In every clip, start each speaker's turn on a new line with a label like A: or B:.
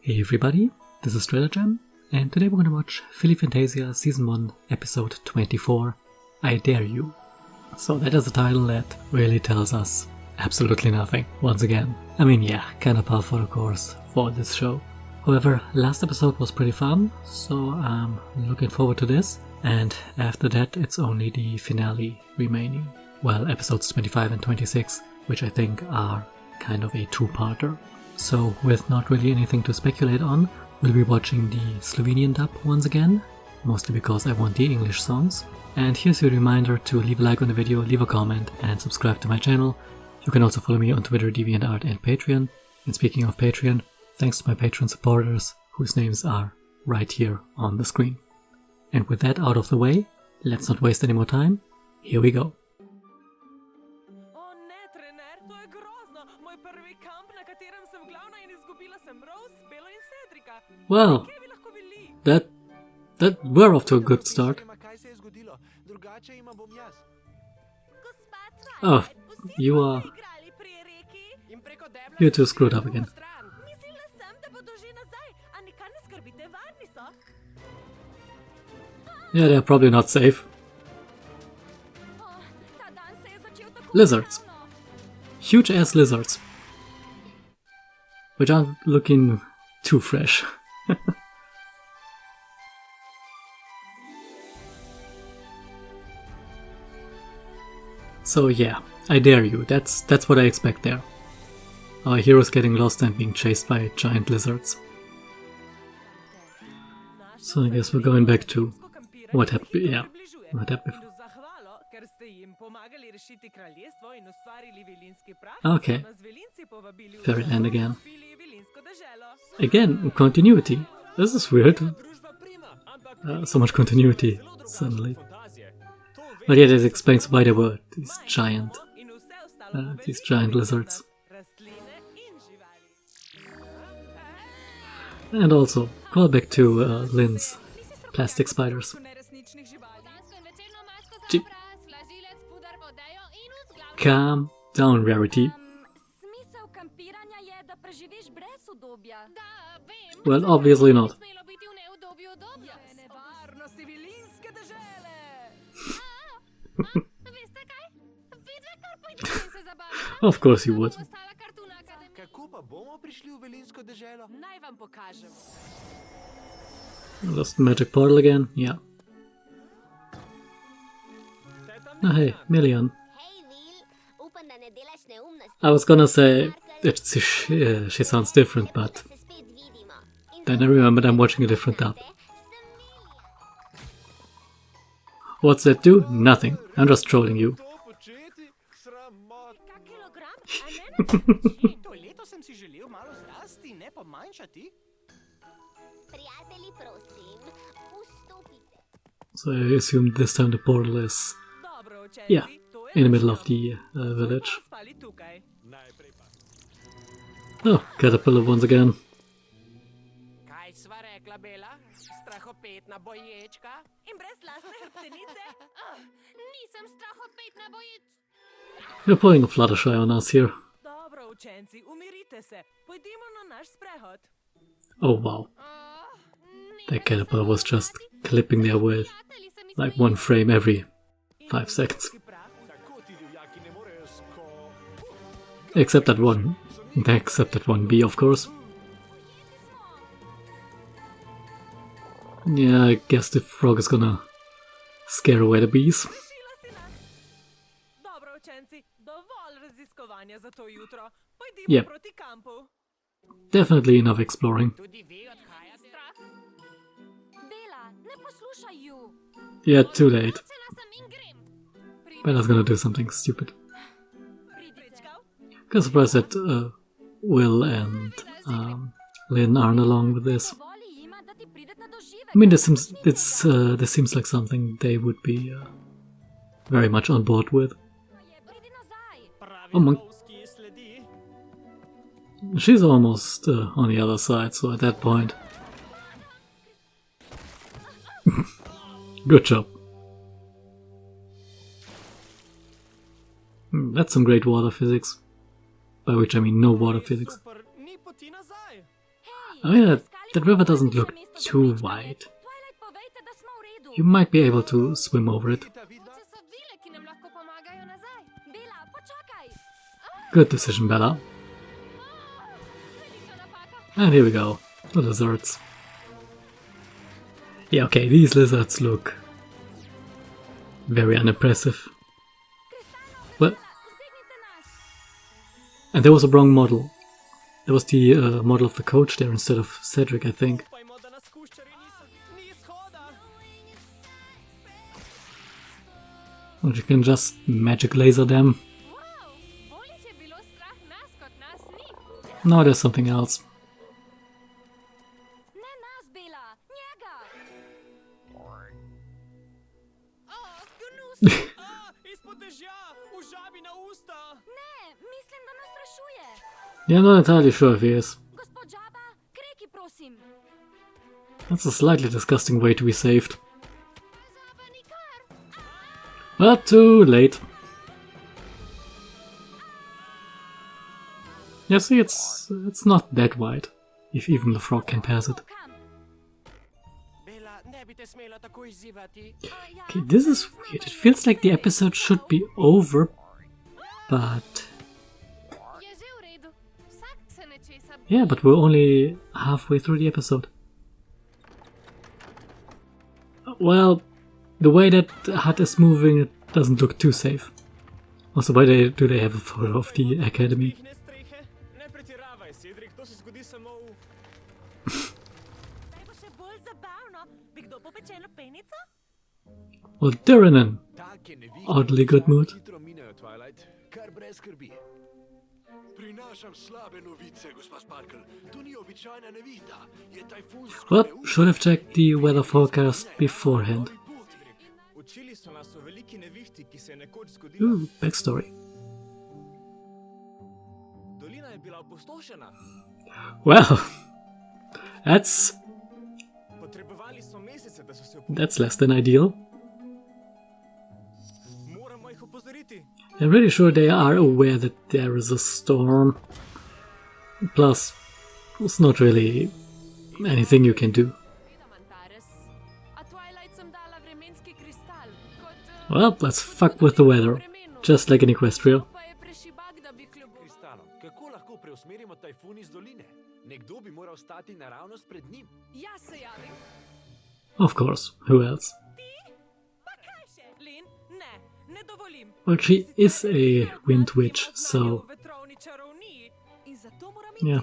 A: Hey everybody, this is Jam, and today we're going to watch Filly Funtasia Season 1, Episode 24, I Dare You. So that is a title that really tells us absolutely nothing, once again. I mean, yeah, kinda par for the course for this show. However, last episode was pretty fun, so I'm looking forward to this, and after that it's only the finale remaining. Well, episodes 25 and 26, which I think are kind of a two-parter. So, with not really anything to speculate on, we'll be watching the Slovenian dub once again, mostly because I want the English songs. And here's your reminder to leave a like on the video, leave a comment, and subscribe to my channel. You can also follow me on Twitter, DeviantArt, and Patreon. And speaking of Patreon, thanks to my Patreon supporters, whose names are right here on the screen. And with that out of the way, let's not waste any more time, here we go. Well, that we're off to a good start. Oh, you're too screwed up again. Yeah, they're probably not safe. Lizards. Huge ass lizards. Which aren't looking too fresh. So yeah, I dare you. That's what I expect there. Our hero's getting lost and being chased by giant lizards. So I guess we're going back to what happened. Yeah, what happened. Okay. Fairyland again. Again, continuity. This is weird. So much continuity suddenly. But yeah, this explains why there were these giant lizards. And also, call back to Lynn's plastic spiders. Calm down, Rarity. Well, obviously not. Of course you would. Lost magic portal again? Yeah. Oh, hey, Million. I was gonna say she sounds different, but then I remembered I'm watching a different dub. What's that do? Nothing. I'm just trolling you. So I assume this time the portal is, yeah, in the middle of the village. Oh, caterpillar once again. You're pulling a Fluttershy on us here. Oh wow. That caterpillar was just clipping their way, like one frame every 5 seconds. Except that one bee, of course. Yeah, I guess the frog is gonna scare away the bees. Yep. Definitely enough exploring. Yeah, too late. Bella's gonna do something stupid. Kinda surprised that Will and Lynn aren't along with this. I mean, this seems like something they would be very much on board with. Oh, she's almost on the other side, so at that point... Good job. That's some great water physics. By which I mean no water physics. I mean, that river doesn't look too wide. You might be able to swim over it. Good decision, Bella. And here we go, the lizards. Yeah, okay, these lizards look very unimpressive. Well, and there was a wrong model. There was the model of the coach there instead of Cedric, I think. And you can just magic laser them. No, there's something else. Yeah, I'm not entirely sure if he is. That's a slightly disgusting way to be saved. But too late. Yeah, see, it's not that wide, if even the frog can pass it. Okay, this is weird. It feels like the episode should be over, but... yeah, but we're only halfway through the episode. Well, the way that hut is moving, it doesn't look too safe. Also, why do they have a photo of the academy? Well, they're in an oddly good mood. Well, should have checked the weather forecast beforehand. Ooh, backstory. Well, that's less than ideal. I'm really sure they are aware that there is a storm. Plus, it's not really anything you can do. Well, let's fuck with the weather, just like in Equestria. Of course, who else? Well, she is a wind witch, so... yeah.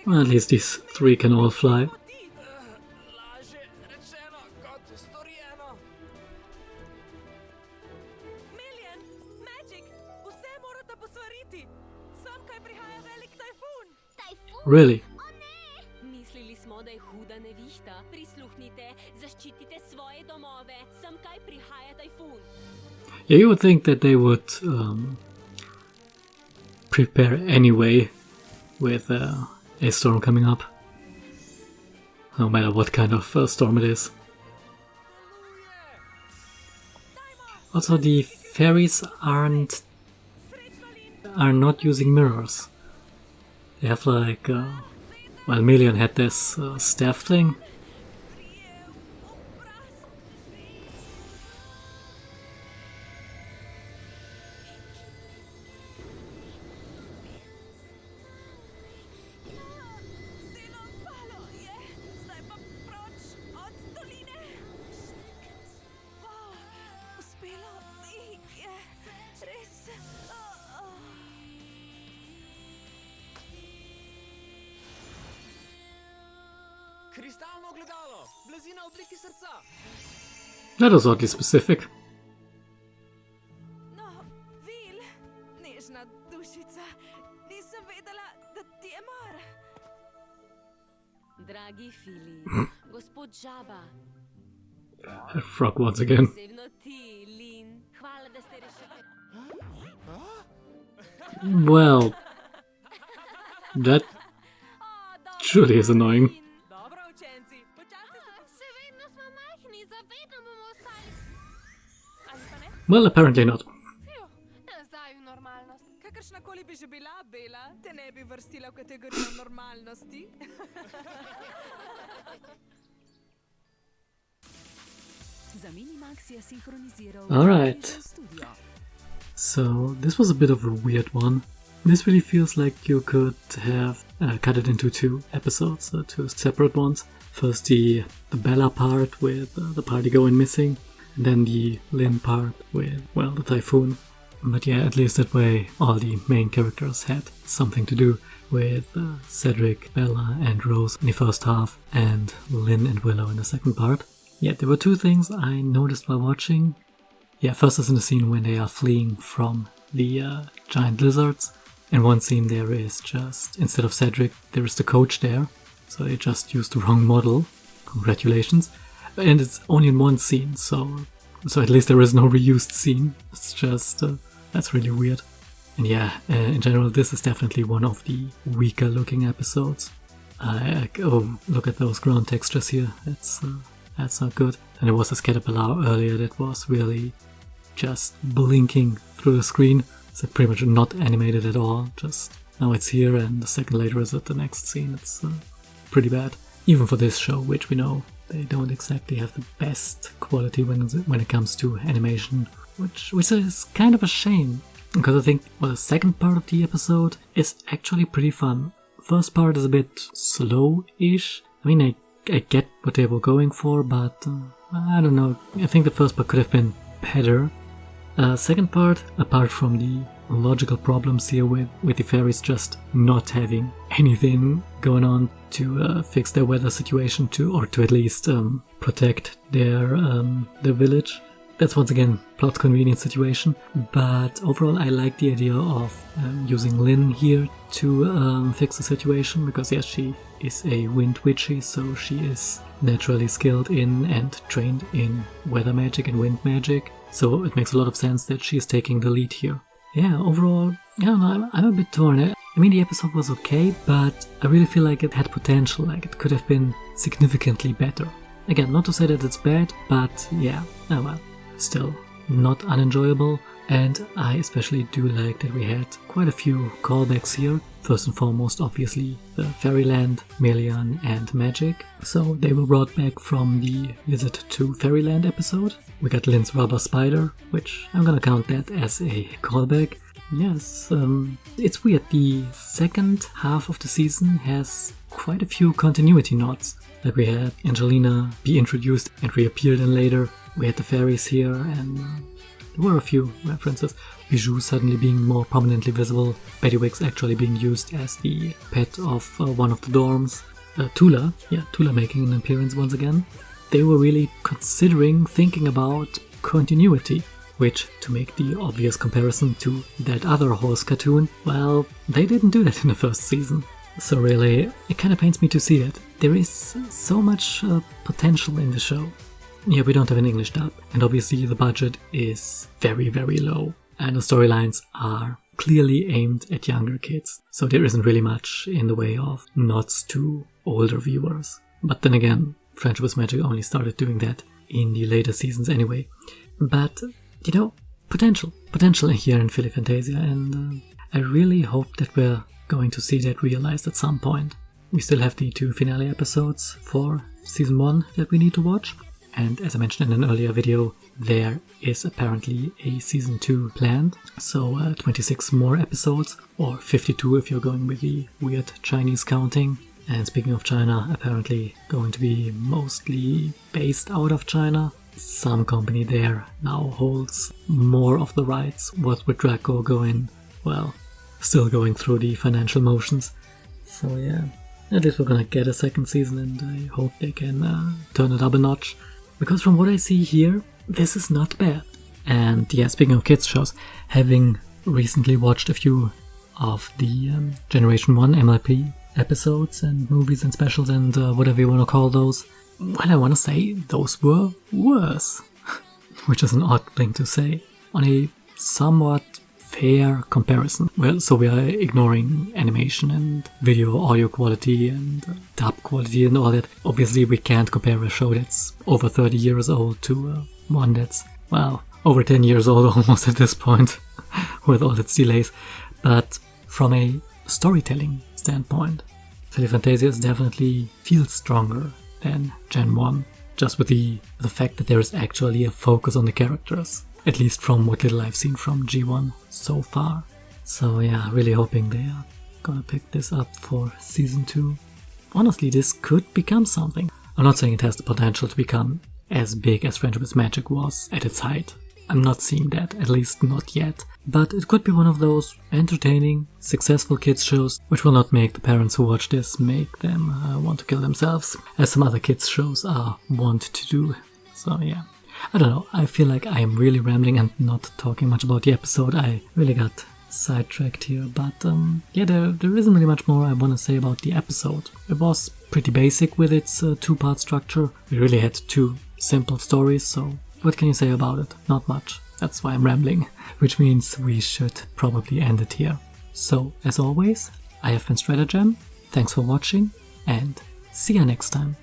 A: Well, at least these three can all fly. Really? Yeah, you would think that they would prepare anyway with a storm coming up. No matter what kind of storm it is. Also, the fairies are not using mirrors. They have like, well, Million had this staff thing. That was oddly specific. A frog once again. Well, that truly is annoying. Well, apparently not.
B: že bila bela, te ne bi vrstila v kategorijo normalnosti.
A: Alright. So, this was a bit of a weird one. This really feels like you could have cut it into 2 episodes, 2 separate ones. First the Bella part with the party going missing, and then the Lynn part with, well, the typhoon. But yeah, at least that way all the main characters had something to do, with Cedric, Bella and Rose in the first half, and Lynn and Willow in the second part. Yeah, there were 2 things I noticed while watching. Yeah, first is in the scene when they are fleeing from the giant lizards. In one scene there is just, instead of Cedric, there is the coach there. So they just used the wrong model. Congratulations. And it's only in one scene, so at least there is no reused scene. It's just, that's really weird. And yeah, in general, this is definitely one of the weaker looking episodes. Oh, look at those ground textures here. That's not good. And there was this caterpillar earlier that was really just blinking through the screen. It's pretty much not animated at all. Just now it's here, and a second later is at the next scene. It's pretty bad. Even for this show, which we know they don't exactly have the best quality when it comes to animation, which is kind of a shame. Because I think the second part of the episode is actually pretty fun. First part is a bit slow-ish. I mean, I get what they were going for, but I don't know. I think the first part could have been better. Second part, apart from the logical problems here with the fairies just not having anything going on to fix their weather situation, or to at least protect their village. That's once again plot convenience situation, but overall I like the idea of using Lynn here to fix the situation, because yes, she is a wind witchy, so she is naturally skilled in and trained in weather magic and wind magic, so it makes a lot of sense that she is taking the lead here. Yeah, overall, I don't know, I'm a bit torn. I mean, the episode was okay, but I really feel like it had potential, like it could have been significantly better. Again, not to say that it's bad, but yeah, oh well. Still not unenjoyable, and I especially do like that we had quite a few callbacks here. First and foremost, obviously, the Fairyland, Melian and Magic. So they were brought back from the Visit to Fairyland episode. We got Lynn's rubber spider, which I'm gonna count that as a callback. Yes, it's weird. The second half of the season has quite a few continuity nods. Like we had Angelina be introduced and reappear then later. We had the fairies here, and there were a few references. Bijou suddenly being more prominently visible, Bettywigs actually being used as the pet of one of the dorms, Tula making an appearance once again. They were really thinking about continuity, which, to make the obvious comparison to that other horse cartoon, well, they didn't do that in the first season. So really, it kind of pains me to see that. There is so much potential in the show. Yeah, we don't have an English dub, and obviously the budget is very, very low, and the storylines are clearly aimed at younger kids, so there isn't really much in the way of nods to older viewers. But then again, Friendship with Magic only started doing that in the later seasons anyway. But, you know, potential here in Filly Funtasia, and I really hope that we're going to see that realized at some point. We still have the 2 finale episodes for Season 1 that we need to watch. And as I mentioned in an earlier video, there is apparently a Season 2 planned. So 26 more episodes, or 52 if you're going with the weird Chinese counting. And speaking of China, apparently going to be mostly based out of China. Some company there now holds more of the rights, what with Dracco still going through the financial motions. So yeah, at least we're gonna get a second season, and I hope they can turn it up a notch. Because from what I see here, this is not bad. And yeah, speaking of kids shows, having recently watched a few of the Generation 1 MLP episodes and movies and specials and whatever you want to call those, well, I want to say those were worse. Which is an odd thing to say on a somewhat fair comparison. Well, so we are ignoring animation and video audio quality and dub quality and all that. Obviously we can't compare a show that's over 30 years old to one that's, well, over 10 years old almost at this point with all its delays. But from a storytelling standpoint, Filly Funtasia definitely feels stronger than Gen 1, just with the fact that there is actually a focus on the characters, at least from what little I've seen from G1 so far. So yeah, really hoping they are gonna pick this up for Season 2. Honestly, this could become something. I'm not saying it has the potential to become as big as Friendship is Magic was at its height. I'm not seeing that, at least not yet. But it could be one of those entertaining, successful kids shows which will not make the parents who watch this make them want to kill themselves, as some other kids shows are wont to do. So yeah, I don't know, I feel like I am really rambling and not talking much about the episode. I really got sidetracked here, but yeah, there isn't really much more I want to say about the episode. It was pretty basic with its two-part structure. We really had two simple stories, so what can you say about it? Not much. That's why I'm rambling, which means we should probably end it here. So, as always, I have been Stratagem, thanks for watching, and see ya next time.